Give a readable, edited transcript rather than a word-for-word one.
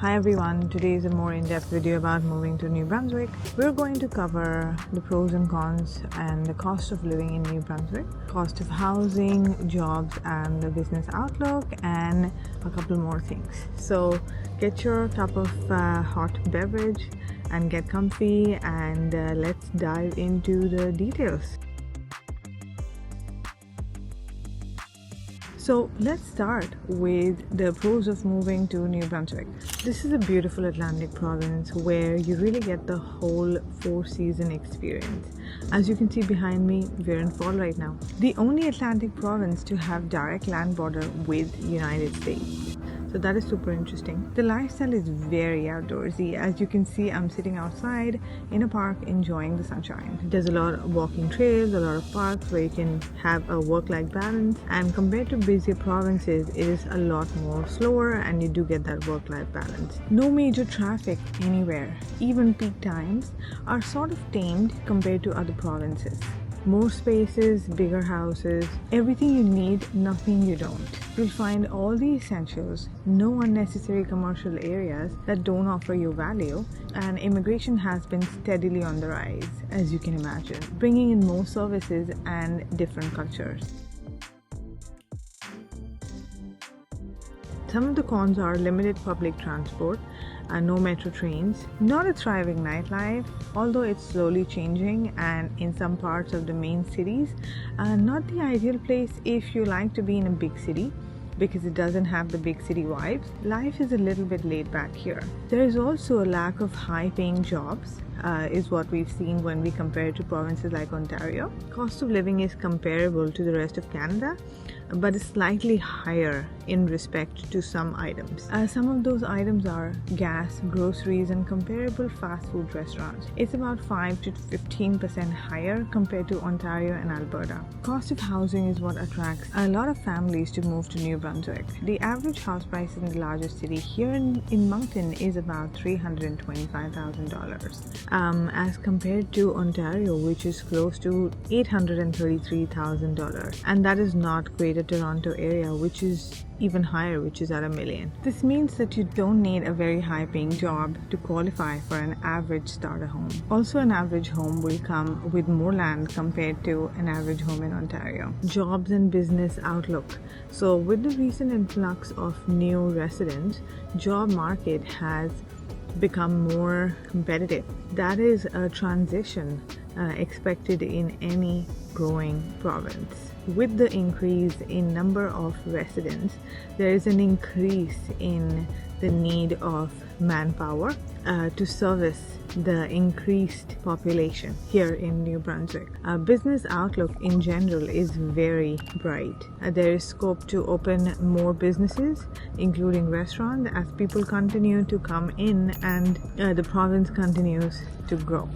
Hi everyone, today is a more in-depth video about moving to New Brunswick. We're going to cover the pros and cons and the cost of living in New Brunswick, cost of housing, jobs and the business outlook, and a couple more things. So get your cup of hot beverage and get comfy and let's dive into the details. So let's start with the pros of moving to New Brunswick. This is a beautiful Atlantic province where you really get the whole four-season experience. As you can see behind me, we're in fall right now. The only Atlantic province to have direct land border with the United States. So that is super interesting. The lifestyle is very outdoorsy. As you can see, I'm sitting outside in a park enjoying the sunshine. There's a lot of walking trails, a lot of parks where you can have a work-life balance, and compared to busier provinces, it is a lot more slower and you do get that work-life balance. No major traffic anywhere. Even peak times are sort of tamed compared to other provinces. More spaces, bigger houses, everything you need, nothing you don't. You'll find all the essentials, no unnecessary commercial areas that don't offer you value, and immigration has been steadily on the rise, as you can imagine, bringing in more services and different cultures. Some of the cons are limited public transport, no metro trains, not a thriving nightlife, although it's slowly changing, and in some parts of the main cities, not the ideal place if you like to be in a big city because it doesn't have the big city vibes. Life is a little bit laid back here. There is also a lack of high-paying jobs, is what we've seen when we compare to provinces like Ontario. Cost of living is comparable to the rest of Canada, but is slightly higher in respect to some items. Some of those items are gas, groceries, and comparable fast food restaurants. It's about 5 to 15% higher compared to Ontario and Alberta. Cost of housing is what attracts a lot of families to move to New Brunswick. The average house price in the largest city here in Moncton is about $325,000, as compared to Ontario, which is close to $833,000, and that is not Greater Toronto area, which is even higher, which is at $1 million. This means that you don't need a very high paying job to qualify for an average starter home. Also, an average home will come with more land compared to an average home in Ontario. Jobs and business outlook. So with the recent influx of new residents, job market has become more competitive. That is a transition expected in any growing province. With the increase in number of residents, there is an increase in the need of manpower to service the increased population here in New Brunswick. Business outlook in general is very bright. There is scope to open more businesses, including restaurants, as people continue to come in and the province continues to grow.